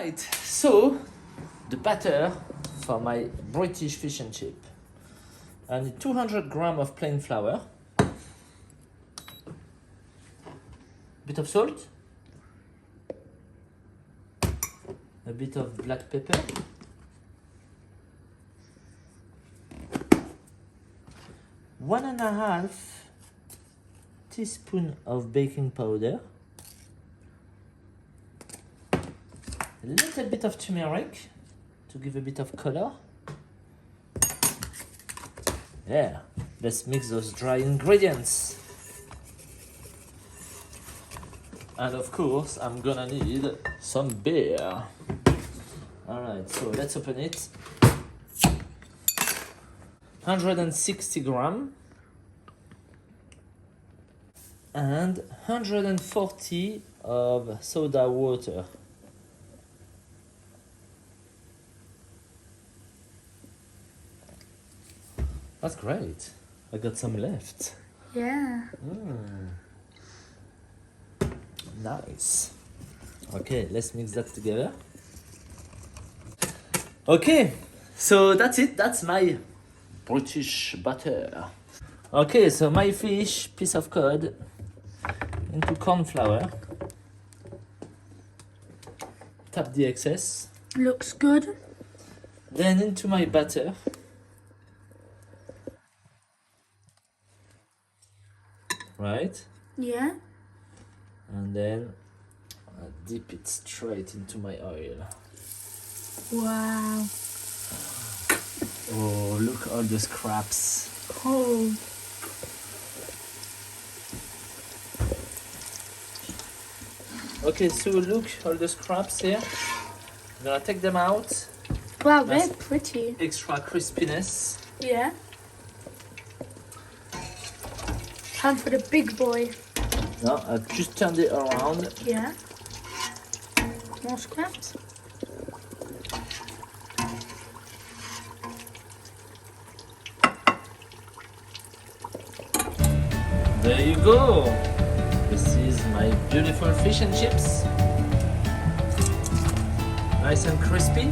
Alright, so the batter for my British fish and chip. I need 200 grams of plain flour, a bit of salt, a bit of black pepper, one and a half teaspoon of baking powder, a little bit of turmeric to give a bit of color. Yeah, let's mix those dry ingredients. And of course, I'm gonna need some beer. Alright, so let's open it. 160 grams and 140 of soda water. That's great. I got some left. Yeah. Nice. Okay, let's mix that together. Okay, so that's it. That's my British butter. Okay, so my fish, piece of cod, into cornflour. Tap the excess. Looks good. Then into my butter. Right? Yeah. And then I dip it straight into my oil. Wow. Oh, look all the scraps. Oh. Okay, so look all the scraps here. I'm gonna take them out. Wow, Nice. they're pretty. Extra crispiness. Yeah. Time for the big boy. No, I've just turned it around. Yeah. More scraps. There you go. This is my beautiful fish and chips. Nice and crispy.